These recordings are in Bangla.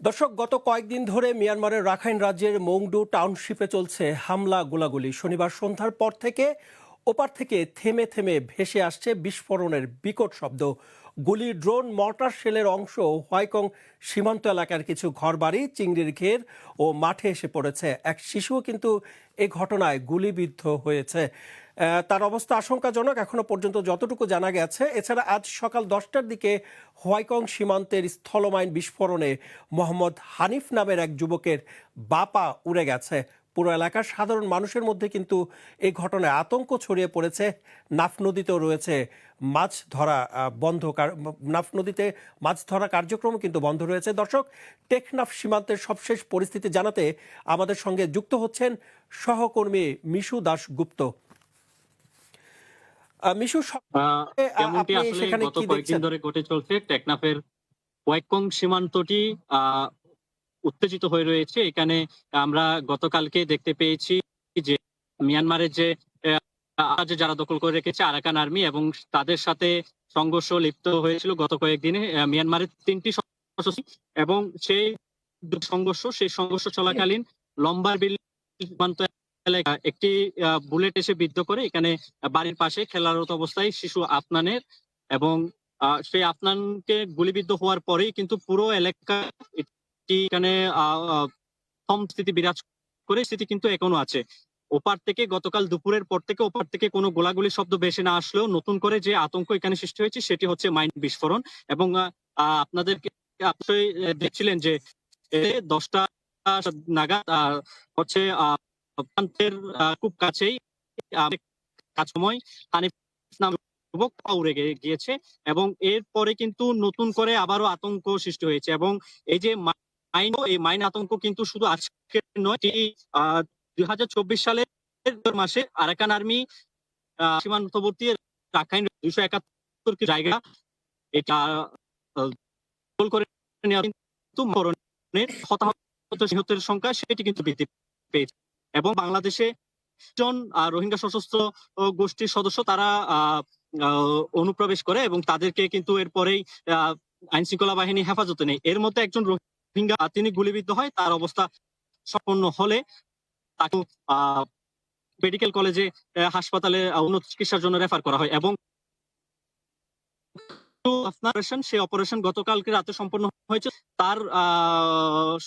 দর্শক, গত কয়েকদিন ধরে মিয়ানমারের রাখাইন রাজ্যের মংডু টাউনশিপে চলছে হামলা গোলাগুলি। শনিবার সন্ধ্যার পর থেকে ওপার থেকে থেমে থেমে ভেসে আসছে বিস্ফোরণের বিকট শব্দ। গুলি, ড্রোন, মর্টার শেলের অংশ হোয়াইকং সীমান্ত এলাকার কিছু ঘরবাড়ি, চিংড়ির ঘের ও মাঠে এসে পড়েছে। এক শিশুও কিন্তু এ ঘটনায় গুলিবিদ্ধ হয়েছে। তার অবস্থা আশঙ্কাজনক এখনো পর্যন্ত যতটুকু জানা গেছে। এছাড়া আজ সকাল 10টার দিকে হোয়াইকং সীমান্তের স্থলমাইন বিস্ফোরণে মোহাম্মদ হানিফ নামের এক যুবকের বাপা উড়ে গেছে। পুরো এলাকার সাধারণ মানুষের মধ্যে কিন্তু এই ঘটনায় আতঙ্ক ছড়িয়ে পড়েছে। নাফ নদীতেও রয়েছে মাছ ধরা বন্ধ, নাফ নদীতে মাছ ধরা কার্যক্রম কিন্তু বন্ধ রয়েছে। দর্শক, টেকনাফ সীমান্তের সবশেষ পরিস্থিতি জানাতে আমাদের সঙ্গে যুক্ত হচ্ছেন সহকর্মী মিশু দাশগুপ্ত। মিশু, যেমনটি আপনি আসলে সেখানে গত কি কয়েকদিন দেখছেন? ধরে ঘটে চলছে, টেকনাফের ওয়াইকং সীমান্তটি উত্তেজিত হয়ে রয়েছে। এখানে আমরা গতকালকে দেখতে পেয়েছি যে মিয়ানমারের যারা দখল করে রেখেছে আরাকান আর্মি এবং তাদের সাথে সংঘর্ষ লিপ্ত হয়েছিল গত কয়েকদিনে মিয়ানমারের 3টি সশস্ত্র, এবং সেই সংঘর্ষ চলাকালীন লম্বার বিল সীমান্ত এলাকায় একটি বুলেট এসে বিদ্ধ করে এখানে বাড়ির পাশে খেলারত অবস্থায় শিশু আফনানের, এবং সেই আফনানকে গুলিবিদ্ধ হওয়ার পরেই কিন্তু পুরো এলাকা এখানে থম স্থিতি বিরাজ করে। স্থিতি কিন্তু এখনো আছে। ওপার থেকে গতকাল দুপুরের পর থেকে ওপার থেকে কোনো গোলাগুলির শব্দ ভেসে না আসলেও নতুন করে যে আতঙ্ক এখানে সৃষ্টি হয়েছে সেটি হচ্ছে মাইন বিস্ফোরণ। এবং আপনাদেরকে অবশ্যই দেখছিলেন যে 10টা নাগাদ হচ্ছে প্রান্তের খুব কাছেই সময় হানিফ নামে যুবক উড়ে গিয়েছে, এবং এরপরে কিন্তু নতুন করে আবারও আতঙ্ক সৃষ্টি হয়েছে। এবং এই যে এই মাইন আতঙ্ক কিন্তু শুধু আজকে নয়, এটি 2024 সালের মাসে আরাকান আর্মি সীমান্তবর্তী রাখাইন 271 জায়গা এটা দখল করে নেওয়া, কিন্তু হতাহত নিহতের সংখ্যা সেটি কিন্তু বৃদ্ধি পেয়েছে। এবং বাংলাদেশে জন রোহিঙ্গা সশস্ত্র গোষ্ঠীর সদস্য তারা অনুপ্রবেশ করে এবং তাদেরকে কিন্তু এরপরেই আইন শৃঙ্খলা বাহিনী হেফাজতে নেয়। এর মধ্যে একজন রোহিঙ্গা তিনি গুলিবিদ্ধ হয়, তার অবস্থা সম্পন্ন হলে তাকে মেডিকেল কলেজে হাসপাতালে উন্নত চিকিৎসার জন্য রেফার করা হয়। এবং সেই অপারেশন গতকালকে রাতে সম্পন্ন হয়েছে। তার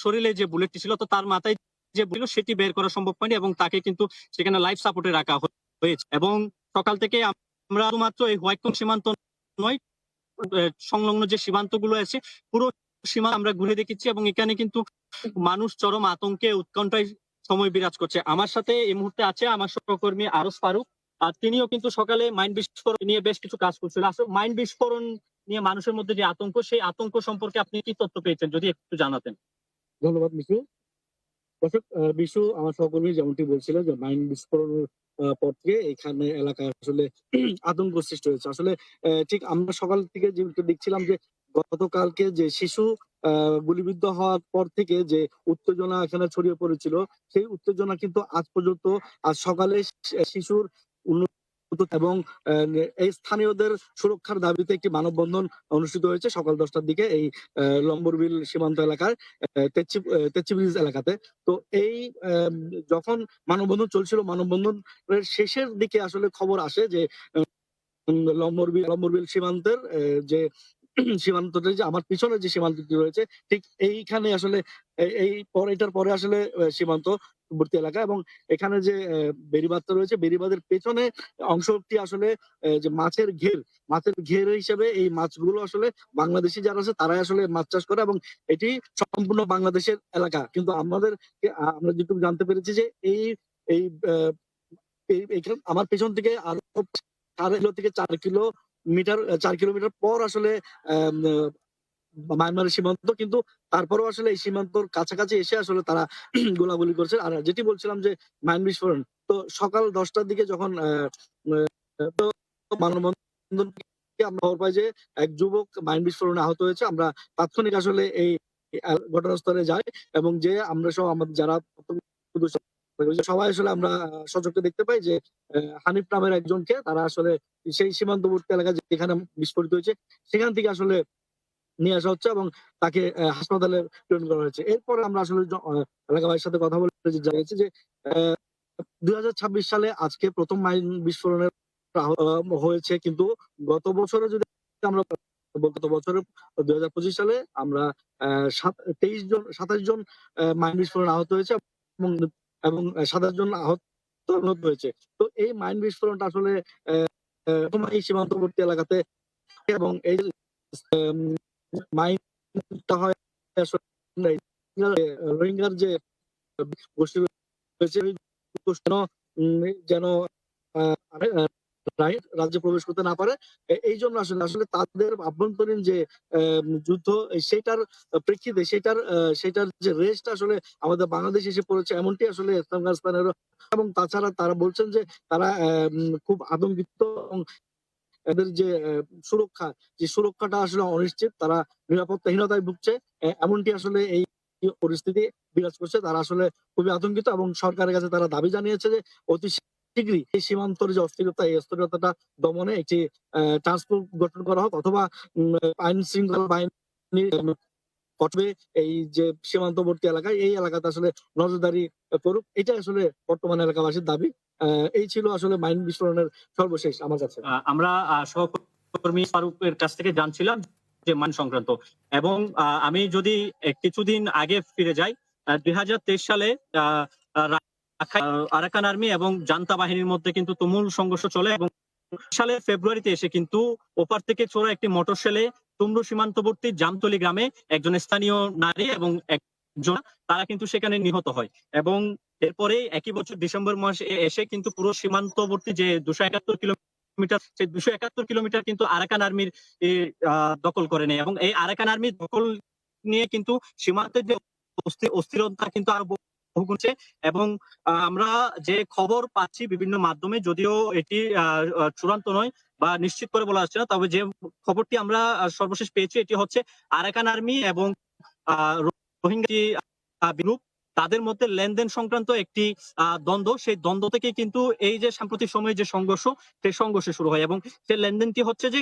শরীরে যে বুলেটটি ছিল, তো তার মাথায় যে বুলেট সেটি বের করা সম্ভব হয়নি এবং তাকে কিন্তু সেখানে লাইফ সাপোর্টে রাখা হয়েছে। এবং সকাল থেকে আমরা শুধুমাত্র এই হোয়াইকং সীমান্ত নয়, সংলগ্ন যে সীমান্তগুলো আছে পুরো সীমান্ত আমরা ঘুরে দেখেছি, এবং এখানে কিন্তু মানুষ চরম আতঙ্কে উৎকণ্ঠায় সময় বিরাজ করছে। আমার সাথে এই মুহূর্তে আছে আমার সহকর্মী আরস ফারুক। আর তিনিও কিন্তু সকালে মাইন বিস্ফোরণ নিয়ে বেশ কিছু কাজ করছিল। আসলে মাইন বিস্ফোরণ নিয়ে মানুষের মধ্যে যে আতঙ্ক, সেই আতঙ্ক সম্পর্কে আপনি কি তথ্য পেয়েছেন যদি একটু জানাতেন। ধন্যবাদ মিশু। দর্শক, বিশু আমার সহকর্মী যেমনটি বলছিল যে মাইন বিস্ফোরণের পর থেকে এখানে এলাকায় আসলে আতঙ্ক সৃষ্টি হয়েছে। আসলে ঠিক আমরা সকাল থেকে যেটা দেখছিলাম যে গতকালকে যে শিশু গুলিবিদ্ধ হওয়ার পর থেকে যে উত্তেজনা এখানে ছড়িয়ে পড়েছিল, সেই উত্তেজনা কিন্তু আজ পর্যন্ত, আজ সকালে শিশুর উন্নত এবং এই স্থানীয়দের সুরক্ষার দাবিতে একটি মানববন্ধন অনুষ্ঠিত হয়েছে সকাল 10টার দিকে এই লম্বরবিল সীমান্ত এলাকার তেচ্চি ব্রিজ এলাকাতে। তো এই যখন মানববন্ধন চলছিল, মানববন্ধনের শেষের দিকে আসলে খবর আসে যে লম্বরবিল সীমান্তের যে সীমান্তটা, যে আমার পিছনে যে সীমান্তটি রয়েছে ঠিক এইখানে আসলে এটার পরে আসলে সীমান্তবর্তী এলাকা, এবং এখানে যে বেড়িবাঁধটা রয়েছে, বেড়িবাঁধের পেছনে অংশটি আসলে যে মাছের ঘের হিসেবে এই মাছগুলো আসলে বাংলাদেশি যারা আছে তারাই আসলে মাছ চাষ করে, এবং এটি সম্পূর্ণ বাংলাদেশের এলাকা। কিন্তু আমরা যেটুকু জানতে পেরেছি যে এই এই আমার পেছন থেকে আরো 3.5 থেকে 4 কিলোমিটার পর আসলে মায়ানমারের সীমান্ত, কিন্তু তারপরেও আসলে এই সীমান্তর কাছাকাছি এসে আসলে তারা গোলাগুলি করছে। আর যেটি বলছিলাম যে মাইন বিস্ফোরণ, তো সকাল 10টার দিকে যখন মানববন্ধন আমরা খবর পাই যে এক যুবক মাইন বিস্ফোরণে আহত হয়েছে, আমরা তাৎক্ষণিক আসলে এই ঘটনাস্থলে যাই, এবং যে আমরা সহ আমাদের যারা সবাই আসলে আমরা সচক্ষে দেখতে পাই যে হানিফ নামের একজনকে তারা আসলে সেই সীমান্তবর্তী এলাকা যেখানে বিস্ফোরিত হয়েছে সেখান থেকে আসলে নিয়ে আসা হচ্ছে এবং তাকে হাসপাতালে প্রেরণ করা হয়েছে। এরপরে আমরা আসলে এলাকাবাসীর সাথে কথা বলে যে জানা গেছে যে ২০২৬ সালে আজকে ১ম মাইন বিস্ফোরণের হয়েছে। কিন্তু গত বছরে যদি আমরা গত বছরে ২০২৫ সালে আমরা আ ২৭ জন মাইন বিস্ফোরণে আহত হয়েছে এবং ২৭ জন আহত হয়েছে। তো এই মাইন বিস্ফোরণটা আসলে এই সীমান্তবর্তী এলাকাতে এবং এই যে আম মাইনটা হয় আসলে রোহিঙ্গার যে গোষ্ঠী রয়েছে ওই গোষ্ঠী যেন আ আ রাজ্যে প্রবেশ করতে না পারে। এইজন্য আসলে তাদের আভ্যন্তরীণ যে যুদ্ধ সেটার প্রেক্ষিতে সেটার যে রেশটা আসলে আমাদের বাংলাদেশে এসে পড়েছে এমনটি আসলে আফগানিস্তানেরও এবং তাছাড়া তারা বলছেন যে তারা খুব আতঙ্কিত এবং এদের যে সুরক্ষাটা আসলে অনিশ্চিত। তারা নিরাপত্তাহীনতায় ভুগছে। এমনটি আসলে এই পরিস্থিতি বিরাজ করছে। তারা আসলে খুবই আতঙ্কিত এবং সরকারের কাছে তারা দাবি জানিয়েছে যে অতি শীঘ্রই এই সীমান্তর যে অস্থিরতা, এই অস্থিরতাটা দমনে একটি টাস্ক ফোর্স গঠন করা হোক অথবা আইন শৃঙ্খলা বাহিনী কঠোর এই যে সীমান্তবর্তী এলাকায় এই এলাকাতে আসলে নজরদারি করুক। এটাই আসলে বর্তমান এলাকাবাসীর দাবি। এই ছিল আসলে মাইন বিস্ফোরণের সর্বশেষ আমার কাছে। আমরা সহকর্মী ফারুকের কাছ থেকে জানছিলাম যে মান সংক্রান্ত এবং আমি যদি কিছুদিন আগে ফিরে যাই ২০২৩ সালে আরাকান আর্মি এবং জান্তা বাহিনীর মধ্যে কিন্তু তুমুল সংঘর্ষ চলে এবং সালের ফেব্রুয়ারিতে এসে কিন্তু ওপার থেকে ছোড়া একটি মোটর সেলে টুমরু সীমান্তবর্তী জামতলি গ্রামে একজন স্থানীয় নারী এবং একজন তারা কিন্তু সেখানে নিহত হয় এবং এরপরে একই বছর ডিসেম্বর মাসে এসে কিন্তু পুরো সীমান্তবর্তী যে ২৭১ কিলোমিটার সেই ২৭১ কিলোমিটার কিন্তু আরাকান আর্মির দখল করে নেয় এবং এই আরাকান আর্মির দখল নিয়ে কিন্তু সীমান্তের যে অস্থিরতা কিন্তু আরো ভুগছে এবং আমরা যে খবর পাচ্ছি বিভিন্ন মাধ্যমে যদিও এটি চূড়ান্ত নয় বা নিশ্চিত করে বলা যাচ্ছে না তবে যে খবরটি আমরা সর্বশেষ পেয়েছি এটি হচ্ছে আরাকান আর্মি এবং রোহিঙ্গা গ্রুপ তাদের মধ্যে লেনদেন সংক্রান্ত একটি দ্বন্দ্ব সেই দ্বন্দ্ব থেকে কিন্তু এই যে সাম্প্রতিক সময়ে যে সংঘর্ষ সেই সংঘর্ষ শুরু হয় এবং সেই লেনদেনটি হচ্ছে যে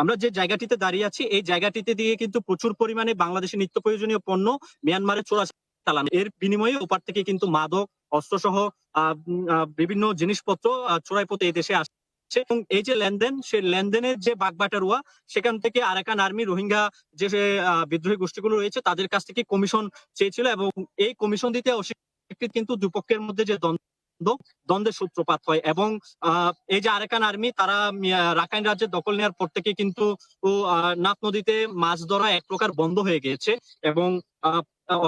আমরা যে জায়গাটিতে দাঁড়িয়ে আছি এই জায়গাটিতে দিয়ে কিন্তু প্রচুর পরিমাণে বাংলাদেশের নিত্য প্রয়োজনীয় পণ্য মিয়ানমারে চালানো এর বিনিময়ে ওপার থেকে কিন্তু মাদক অস্ত্রসহ বিভিন্ন জিনিসপত্র চোরাই পথে এই দেশে আসছে এবং এই যে লেনদেন সেই লেনদেনের যে বাগবাটারুয়া সেখান থেকে আরাকান আর্মি রোহিঙ্গা যে বিদ্রোহী গোষ্ঠীগুলো রয়েছে তাদের কাছ থেকে কমিশন চেয়েছিল এবং এই কমিশন দিতে অস্বীকৃত কিন্তু দুপক্ষের মধ্যে যে দ্বন্দ্বের সূত্রপাত হয় এবং এই যে আরাকান আর্মি তারা রাখাইন রাজ্যের দখল নেওয়ার পর থেকে কিন্তু নাফ নদীতে মাছ ধরা এক প্রকার বন্ধ হয়ে গিয়েছে এবং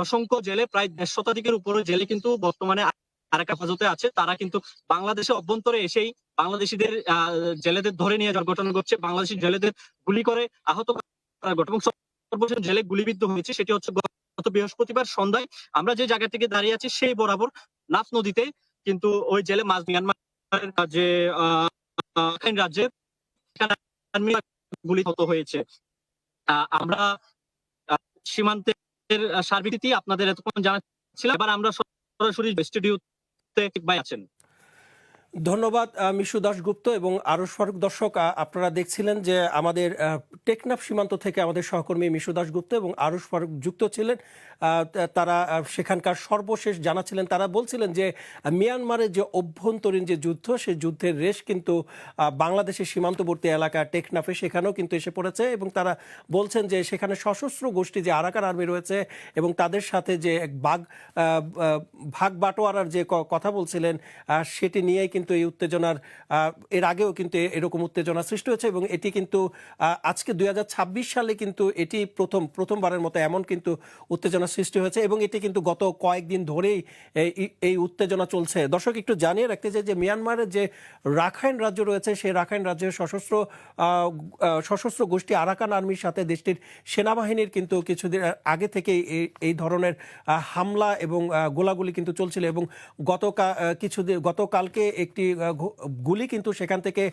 অসংখ্য জেলে প্রায় ১৫০ শতাধিকের উপরে জেলে কিন্তু বর্তমানে আরাকান হেফাজতে আছে তারা কিন্তু বাংলাদেশে অভ্যন্তরে এসেই বাংলাদেশিদের জেলেদের ধরে নিয়ে যাওয়ার ঘটনা ঘটছে বাংলাদেশি জেলেদের গুলি করে আহত ঘটনা এবং সর্বশেষ জেলে গুলিবিদ্ধ হয়েছে সেটি হচ্ছে গত বৃহস্পতিবার সন্ধ্যায় আমরা যে জায়গা থেকে দাঁড়িয়ে আছি সেই বরাবর নাফ নদীতে কিন্তু ওই জেলে মাছ মিয়ানমারের যে রাখাইন রাজ্যে গুলি হত হয়েছে আমরা সীমান্তের সার্বিক স্থিতি আপনাদের এতক্ষণ জানাচ্ছিলাম এবার আমরা সরাসরি স্টুডিওতে ভাই আছেন ধন্যবাদ মিশু দাশগুপ্ত এবং আরশ ফারুক। দর্শক আপনারা দেখছিলেন যে আমাদের টেকনাফ সীমান্ত থেকে আমাদের সহকর্মী মিশু দাশগুপ্ত এবং আরশ ফারুক যুক্ত ছিলেন। তারা সেখানকার সর্বশেষ জানাচ্ছিলেন তারা বলছিলেন যে মিয়ানমারের যে অভ্যন্তরীণ যে যুদ্ধ সেই যুদ্ধের রেশ কিন্তু বাংলাদেশের সীমান্তবর্তী এলাকা টেকনাফে সেখানেও কিন্তু এসে পড়েছে এবং তারা বলছেন যে সেখানে সশস্ত্র গোষ্ঠী যে আরাকান আর্মি রয়েছে এবং তাদের সাথে যে এক ভাগ বাটোয়ারার যে কথা বলছিলেন সেটি নিয়েই কিন্তু এই উত্তেজনার এর আগেও কিন্তু এরকম উত্তেজনা সৃষ্টি হয়েছে এবং এটি কিন্তু আজকে ২০২৬ সালে কিন্তু এটি প্রথমবারের মতো এমন কিন্তু উত্তেজনা সৃষ্টি হয়েছে এবং এটি কিন্তু গত কয়েকদিন ধরেই এই উত্তেজনা চলছে। দর্শক একটু জানিয়ে রাখতে চাই যে মিয়ানমারের যে রাখাইন রাজ্য রয়েছে সেই রাখাইন রাজ্যের সশস্ত্র গোষ্ঠী আরাকান আর্মির সাথে দেশটির সেনাবাহিনীর কিন্তু কিছুদিন আগে থেকে এই ধরনের হামলা এবং গোলাগুলি কিন্তু চলছিল এবং গতকালকে একটি গুলি কিন্তু সেখান থেকে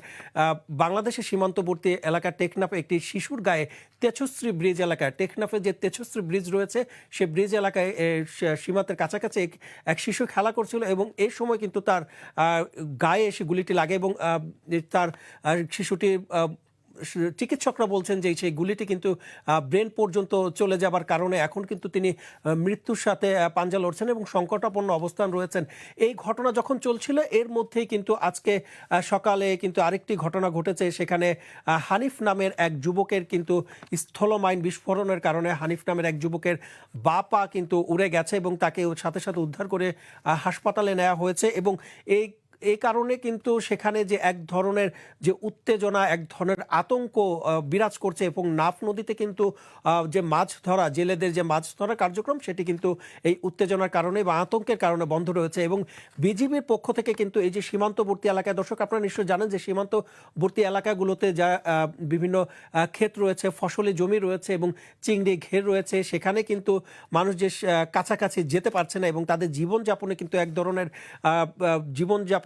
বাংলাদেশের সীমান্তবর্তী এলাকা টেকনাফে একটি শিশুর গায়ে তেজশ্রী ব্রিজ এলাকায় টেকনাফে যে তেজশ্রী ব্রিজ রয়েছে সে ব্রিজ এলাকায় সীমান্তের কাছাকাছি এক শিশু খেলা করছিল এবং এই সময় কিন্তু তার গায়ে এসে গুলিটি লাগে এবং তার শিশুটি চিকিৎসকরা বলছেন যে সেই গুলিটি কিন্তু ব্রেন পর্যন্ত চলে যাবার কারণে এখন কিন্তু তিনি মৃত্যুর সাথে পাঞ্জা লড়ছেন এবং সংকটাপন্ন অবস্থান রয়েছেন। এই ঘটনা যখন চলছিল এর মধ্যেই কিন্তু আজকে সকালে কিন্তু আরেকটি ঘটনা ঘটেছে। সেখানে হানিফ নামের এক যুবকের কিন্তু স্থলমাইন বিস্ফোরণের কারণে হানিফ নামের এক যুবকের বা পা কিন্তু উড়ে গেছে এবং তাকে সাথে সাথে উদ্ধার করে হাসপাতালে নেওয়া হয়েছে এবং এই কারণে কিন্তু সেখানে যে এক ধরনের যে উত্তেজনা, এক ধরনের আতঙ্ক বিরাজ করছে এবং নাফ নদীতে কিন্তু যে মাছ ধরা, জেলেদের যে মাছ ধরা কার্যক্রম সেটি কিন্তু এই উত্তেজনার কারণে বা আতঙ্কের কারণে বন্ধ রয়েছে। এবং বিজিবির পক্ষ থেকে কিন্তু এই যে সীমান্তবর্তী এলাকায়, দর্শক আপনারা নিশ্চয়ই জানেন যে সীমান্তবর্তী এলাকাগুলোতে যা বিভিন্ন ক্ষেত রয়েছে, ফসলি জমি রয়েছে এবং চিংড়ি ঘের রয়েছে, সেখানে কিন্তু মানুষ যে কাছাকাছি যেতে পারছে না এবং তাদের জীবনযাপনে কিন্তু এক ধরনের জীবনযাপনে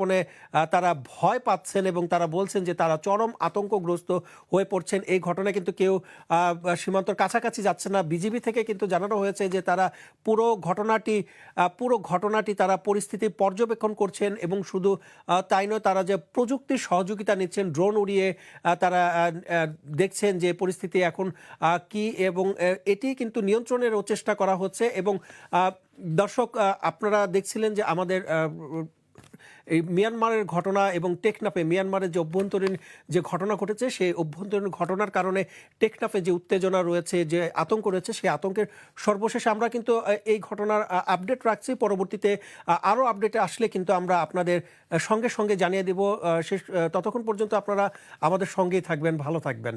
তারা ভয় পাচ্ছেন এবং তারা বলছেন যে তারা চরম আতঙ্কগ্রস্ত হয়ে পড়ছেন। এই ঘটনায় কিন্তু কেউ সীমান্তর কাছাকাছি যাচ্ছে না। বিজিবি থেকে কিন্তু জানানো হয়েছে যে তারা পুরো ঘটনাটি তারা পরিস্থিতি পর্যবেক্ষণ করছেন এবং শুধু তাই নয়, তারা যে প্রযুক্তির সহযোগিতা নিচ্ছেন, ড্রোন উড়িয়ে তারা দেখছেন যে পরিস্থিতি এখন কি এবং এটি কিন্তু নিয়ন্ত্রণেরও চেষ্টা করা হচ্ছে। এবং দর্শক আপনারা দেখছিলেন যে আমাদের এই মিয়ানমারের ঘটনা এবং টেকনাফে মিয়ানমারের যে অভ্যন্তরীণ যে ঘটনা ঘটেছে সেই অভ্যন্তরীণ ঘটনার কারণে টেকনাফে যে উত্তেজনা রয়েছে, যে আতঙ্ক রয়েছে, সেই আতঙ্কের সর্বশেষে আমরা কিন্তু এই ঘটনার আপডেট রাখছি। পরবর্তীতে আরও আপডেট আসলে কিন্তু আমরা আপনাদের সঙ্গে সঙ্গে জানিয়ে দেব। ততক্ষণ পর্যন্ত আপনারা আমাদের সঙ্গেই থাকবেন, ভালো থাকবেন।